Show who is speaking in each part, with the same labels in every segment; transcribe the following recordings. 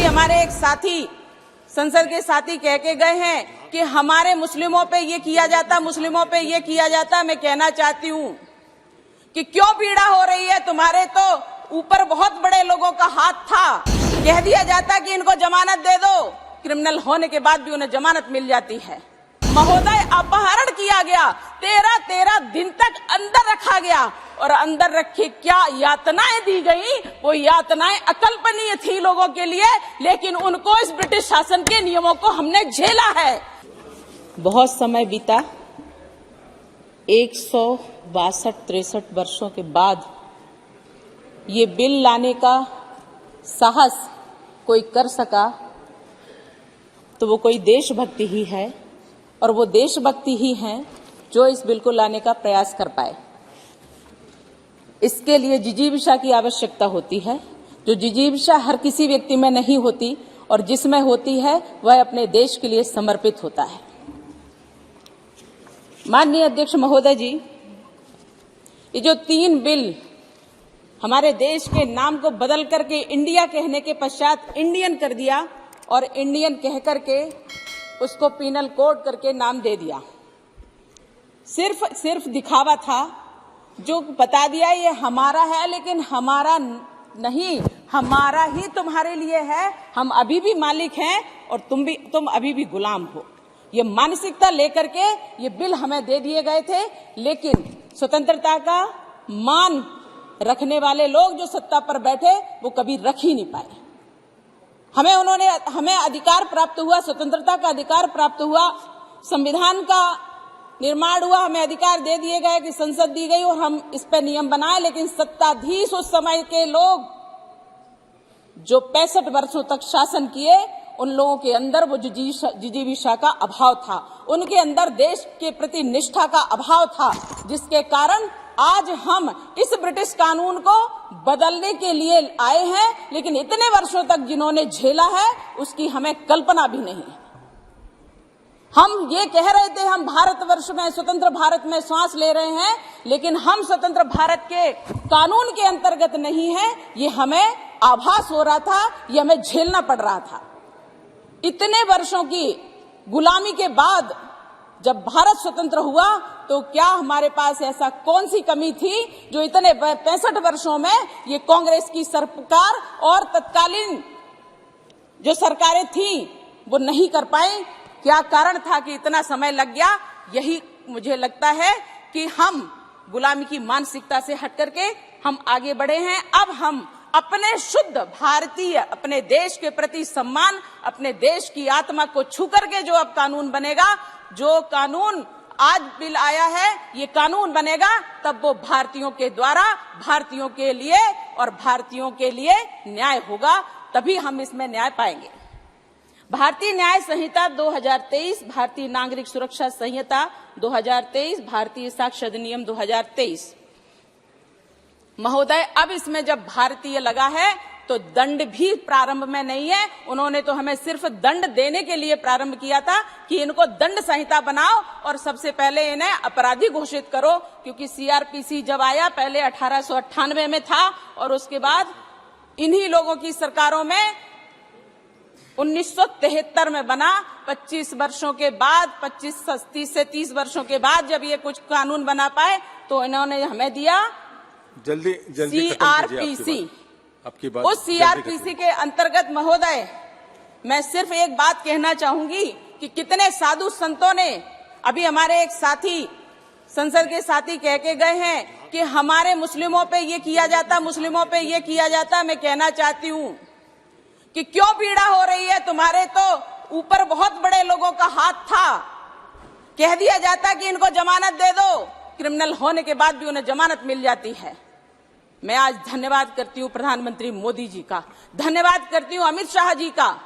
Speaker 1: अभी हमारे एक साथी संसद के साथी कह के गए हैं कि हमारे मुस्लिमों पे ये किया जाता, मुस्लिमों पे ये किया जाता। मैं कहना चाहती हूं कि क्यों पीड़ा हो रही है तुम्हारे, तो ऊपर बहुत बड़े लोगों का हाथ था। कह दिया जाता कि इनको जमानत दे दो, क्रिमिनल होने के बाद भी उन्हें जमानत मिल जाती है। महोदय, अपहरण किया गया, 13 दिन तक अंदर रखा गया और अंदर रखे क्या यातनाएं दी गई, वो यातनाएं अकल्पनीय थी लोगों के लिए, लेकिन उनको इस ब्रिटिश शासन के नियमों को हमने झेला है। बहुत समय बीता, 162-63 वर्षों के बाद ये बिल लाने का साहस कोई कर सका तो वो कोई देशभक्ति ही है, और वो देशभक्ति ही है जो इस बिल को लाने का प्रयास कर पाए। इसके लिए जिजीविषा की आवश्यकता होती है, जो जिजीविषा हर किसी व्यक्ति में नहीं होती, और जिसमें होती है वह अपने देश के लिए समर्पित होता है। माननीय अध्यक्ष महोदय जी, ये जो 3 बिल हमारे देश के नाम को बदल करके इंडिया कहने के पश्चात इंडियन कर दिया, और इंडियन कह करके उसको पीनल कोड करके नाम दे दिया, सिर्फ दिखावा था। जो बता दिया ये हमारा है, लेकिन हमारा नहीं, हमारा ही तुम्हारे लिए है। हम अभी भी मालिक हैं और तुम अभी भी गुलाम हो। ये मानसिकता लेकर के ये बिल हमें दे दिए गए थे, लेकिन स्वतंत्रता का मान रखने वाले लोग जो सत्ता पर बैठे वो कभी रख ही नहीं पाए। हमें अधिकार प्राप्त हुआ, स्वतंत्रता का अधिकार प्राप्त हुआ, संविधान का निर्माण हुआ, हमें अधिकार दे दिए गए कि संसद दी गई और हम इस पर नियम बनाए, लेकिन सत्ताधीश उस समय के लोग जो 65 वर्षों तक शासन किए, उन लोगों के अंदर वो जिजीविषा का अभाव था, उनके अंदर देश के प्रति निष्ठा का अभाव था, जिसके कारण आज हम इस ब्रिटिश कानून को बदलने के लिए आए हैं, लेकिन इतने वर्षों तक जिन्होंने झेला है उसकी हमें कल्पना भी नहीं है। हम ये कह रहे थे हम भारतवर्ष में, स्वतंत्र भारत में सांस ले रहे हैं, लेकिन हम स्वतंत्र भारत के कानून के अंतर्गत नहीं है, ये हमें आभास हो रहा था, ये हमें झेलना पड़ रहा था। इतने वर्षों की गुलामी के बाद जब भारत स्वतंत्र हुआ तो क्या हमारे पास ऐसा कौन सी कमी थी जो इतने 65 वर्षों में ये कांग्रेस की सरकार और तत्कालीन जो सरकारें थी वो नहीं कर पाई? क्या कारण था कि इतना समय लग गया? यही मुझे लगता है कि हम गुलामी की मानसिकता से हट करके हम आगे बढ़े हैं। अब हम अपने शुद्ध भारतीय, अपने देश के प्रति सम्मान, अपने देश की आत्मा को छू करके जो अब कानून बनेगा, जो कानून आज बिल आया है ये कानून बनेगा, तब वो भारतीयों के द्वारा, भारतीयों के लिए और भारतीयों के लिए न्याय होगा, तभी हम इसमें न्याय पाएंगे। भारतीय न्याय संहिता 2023, भारतीय नागरिक सुरक्षा संहिता 2023, भारतीय साक्ष्य अधिनियम 2023। महोदय, अब इसमें जब भारतीय लगा है तो दंड भी प्रारंभ में नहीं है। उन्होंने तो हमें सिर्फ दंड देने के लिए प्रारंभ किया था कि इनको दंड संहिता बनाओ और सबसे पहले इन्हें अपराधी घोषित करो, क्योंकि सीआरपीसी जब आया पहले 1898 में था और उसके बाद इन्हीं लोगों की सरकारों में 1973 में बना। 25 वर्षों के बाद, 30 से 30 वर्षों के बाद जब ये कुछ कानून बना पाए तो इन्होंने हमें दिया
Speaker 2: जल्दी
Speaker 1: सीआरपीसी।
Speaker 2: आपकी बात
Speaker 1: उस सीआरपीसी के अंतर्गत महोदय मैं सिर्फ एक बात कहना चाहूंगी कि कितने साधु संतों ने, अभी हमारे एक साथी संसद के साथी कह के गए हैं कि हमारे मुस्लिमों पे ये किया जाता, मुस्लिमों पे ये किया जाता। मैं कहना चाहती हूं कि क्यों पीड़ा हो रही है तुम्हारे, तो ऊपर बहुत बड़े लोगों का हाथ था। कह दिया जाता कि इनको जमानत दे दो, क्रिमिनल होने के बाद भी उन्हें जमानत मिल जाती है। मैं आज धन्यवाद करती हूं प्रधानमंत्री मोदी जी का, धन्यवाद करती हूं अमित शाह जी का।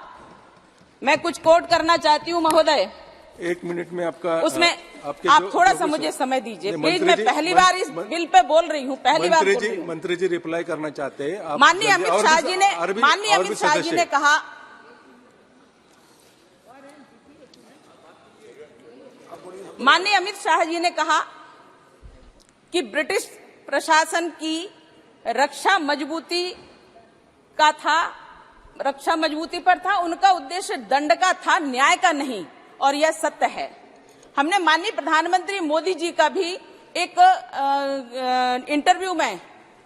Speaker 1: मैं कुछ कोट करना चाहती हूं महोदय।
Speaker 2: 1 मिनट में आपका
Speaker 1: उसमें आप थोड़ा सा मुझे समय दीजिए प्लीज। मैं पहली बार इस बिल पे बोल रही हूं, पहली बार बोल रही हूं।
Speaker 2: मंत्री जी रिप्लाई करना चाहते हैं।
Speaker 1: माननीय अमित शाह जी ने कहा, माननीय अमित शाह जी ने कहा कि ब्रिटिश प्रशासन की रक्षा मजबूती का था रक्षा मजबूती पर था, उनका उद्देश्य दंड का था, न्याय का नहीं, और यह सत्य है। हमने माननीय प्रधानमंत्री मोदी जी का भी एक इंटरव्यू में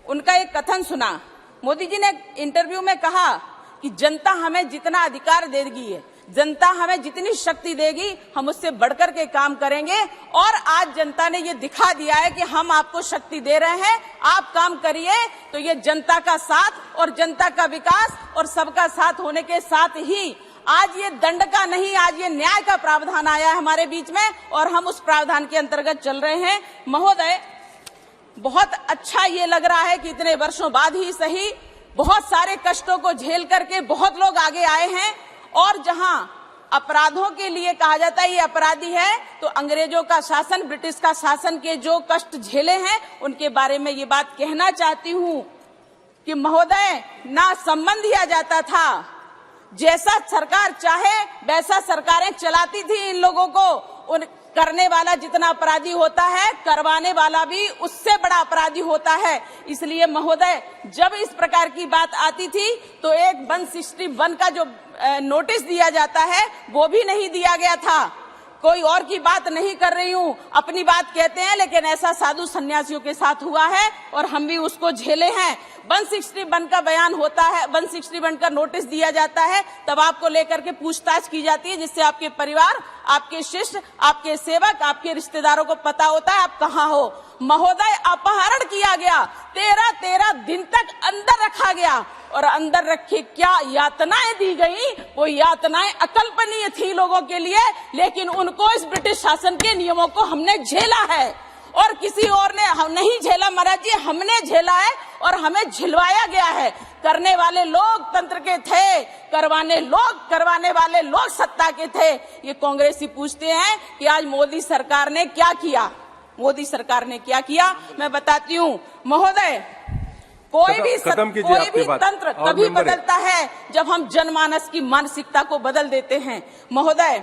Speaker 1: उनका एक कथन सुना। मोदी जी ने इंटरव्यू में कहा कि जनता हमें जितना अधिकार देगी, जनता हमें जितनी शक्ति देगी, हम उससे बढ़कर के काम करेंगे। और आज जनता ने ये दिखा दिया है कि हम आपको शक्ति दे रहे हैं, आप काम करिए। तो ये जनता का साथ और जनता का विकास और सबका साथ होने के साथ ही आज ये दंड का नहीं, आज ये न्याय का प्रावधान आया है हमारे बीच में, और हम उस प्रावधान के अंतर्गत चल रहे हैं। महोदय, बहुत अच्छा ये लग रहा है कि इतने वर्षों बाद ही सही, बहुत सारे कष्टों को झेल करके बहुत लोग आगे आए हैं। और जहां अपराधों के लिए कहा जाता है ये अपराधी है, तो अंग्रेजों का शासन, ब्रिटिश का शासन के जो कष्ट झेले हैं, उनके बारे में ये बात कहना चाहती हूं कि महोदय, ना संबंध दिया जाता था, जैसा सरकार चाहे वैसा सरकारें चलाती थी इन लोगों को। उन करने वाला जितना अपराधी होता है, करवाने वाला भी उससे बड़ा अपराधी होता है। इसलिए महोदय, जब इस प्रकार की बात आती थी तो एक 161 का जो नोटिस दिया जाता है वो भी नहीं दिया गया था। कोई और की बात नहीं कर रही हूँ, अपनी बात कहते हैं, लेकिन ऐसा साधु सन्यासियों के साथ हुआ है और हम भी उसको झेले हैं। 161 का बयान होता है, 161 का नोटिस दिया जाता है, तब आपको लेकर के पूछताछ की जाती है, जिससे आपके परिवार, आपके शिष्य, आपके सेवक, आपके रिश्तेदारों को पता होता है आप कहाँ हो। महोदय, अपहरण किया गया, 13 दिन तक अंदर रखा गया, और अंदर रखे क्या यातनाएं दी गई, वो यातनाएं अकल्पनीय थी लोगों के लिए, लेकिन उनको इस ब्रिटिश शासन के नियमों को हमने झेला है और किसी और ने नहीं झेला। महाराज जी, हमने झेला है और हमें झिलवाया गया है। करने वाले लोग तंत्र के थे, करवाने वाले लोग सत्ता के थे। ये कांग्रेसी पूछते हैं कि आज मोदी सरकार ने क्या किया, मोदी सरकार ने क्या किया। मैं बताती हूँ महोदय, कोई भी तंत्र तभी बदलता है जब हम जनमानस की मानसिकता को बदल देते हैं। महोदय,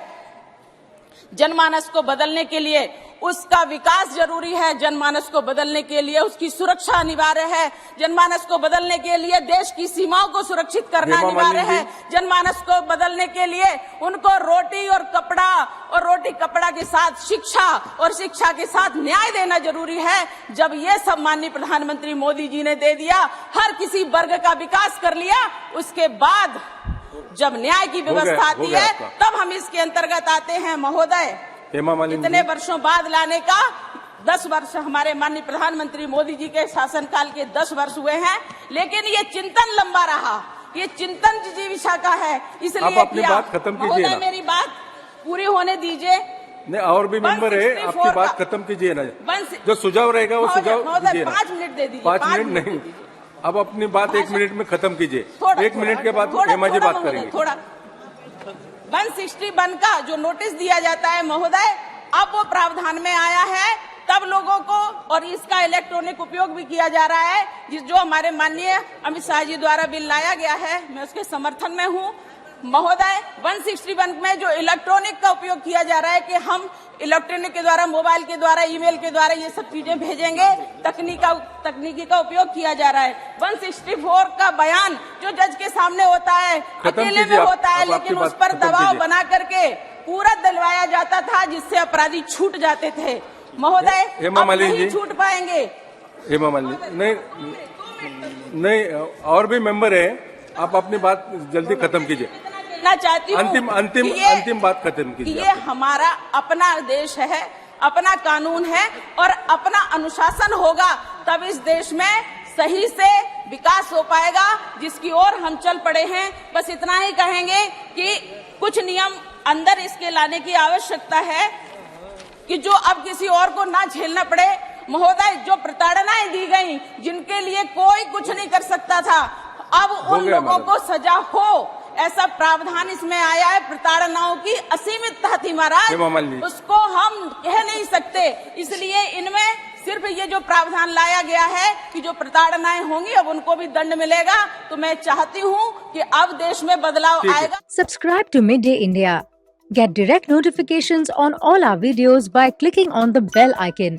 Speaker 1: जनमानस को बदलने के लिए उसका विकास जरूरी है, जनमानस को बदलने के लिए उसकी सुरक्षा अनिवार्य है, जनमानस को बदलने के लिए देश की सीमाओं को सुरक्षित करना अनिवार्य है, जनमानस को बदलने के लिए उनको रोटी और कपड़ा, और रोटी कपड़ा के साथ शिक्षा, और शिक्षा के साथ न्याय देना जरूरी है। जब ये सब माननीय प्रधानमंत्री मोदी जी ने दे दिया, हर किसी वर्ग का विकास कर लिया, उसके बाद जब न्याय की व्यवस्था आती है तब हम इसके अंतर्गत आते हैं। महोदय, इतने वर्षों बाद लाने का 10 वर्ष हमारे माननीय प्रधानमंत्री मोदी जी के शासनकाल के 10 वर्ष हुए हैं, लेकिन ये चिंतन लंबा रहा, ये चिंतन जिजीविषा का है, इसलिए
Speaker 2: अपनी बात खत्म कीजिए ना।
Speaker 1: मेरी बात पूरी होने दीजिए।
Speaker 2: नहीं, और भी मेंबर है, आपकी बात खत्म कीजिए ना। जो सुझाव रहेगा वो सुझाव दीजिए ना।
Speaker 1: 5 मिनट दे दीजिए।
Speaker 2: 5 मिनट नहीं, अब अपनी बात 1 मिनट में खत्म कीजिए। 1 मिनट के बाद हेमा जी बात करेंगे।
Speaker 1: 161 का जो नोटिस दिया जाता है महोदय, अब वो प्रावधान में आया है, तब लोगों को, और इसका इलेक्ट्रॉनिक उपयोग भी किया जा रहा है, जो हमारे माननीय अमित शाह जी द्वारा बिल लाया गया है, मैं उसके समर्थन में हूँ। महोदय, 161 में जो इलेक्ट्रॉनिक का उपयोग किया जा रहा है कि हम इलेक्ट्रॉनिक के द्वारा, मोबाइल के द्वारा, ईमेल के द्वारा ये सब चीजें भेजेंगे, तकनीकी का उपयोग किया जा रहा है। 164 का बयान जो जज के सामने होता है, अकेले में होता है, लेकिन उस पर दबाव बना करके पूरा दिलवाया जाता था, जिससे अपराधी छूट जाते थे। महोदय, अब नहीं छूट पाएंगे।
Speaker 2: हेमा मालिनी, नहीं, और भी मेंबर है, आप अपनी बात जल्दी खत्म कीजिए।
Speaker 1: चाहती हूँ
Speaker 2: अंतिम बात खत्म कीजिए।
Speaker 1: ये हमारा अपना देश है, अपना कानून है और अपना अनुशासन होगा, तब इस देश में सही से विकास हो पाएगा, जिसकी ओर हम चल पड़े हैं। बस इतना ही कहेंगे कि कुछ नियम अंदर इसके लाने की आवश्यकता है कि जो अब किसी और को ना झेलना पड़े। महोदय, जो प्रताड़नाएं दी गई, जिनके लिए कोई कुछ नहीं कर सकता था, अब उन लोगों को सजा हो, ऐसा प्रावधान इसमें आया है। प्रताड़नाओं की असीमितता थी महाराज, उसको हम कह नहीं सकते, इसलिए इनमें सिर्फ ये जो प्रावधान लाया गया है कि जो प्रताड़नाएं होंगी अब उनको भी दंड मिलेगा। तो मैं चाहती हूँ कि अब देश में बदलाव आएगा।
Speaker 3: Subscribe to Mid Day India. Get direct notifications on all our videos by clicking on the bell icon.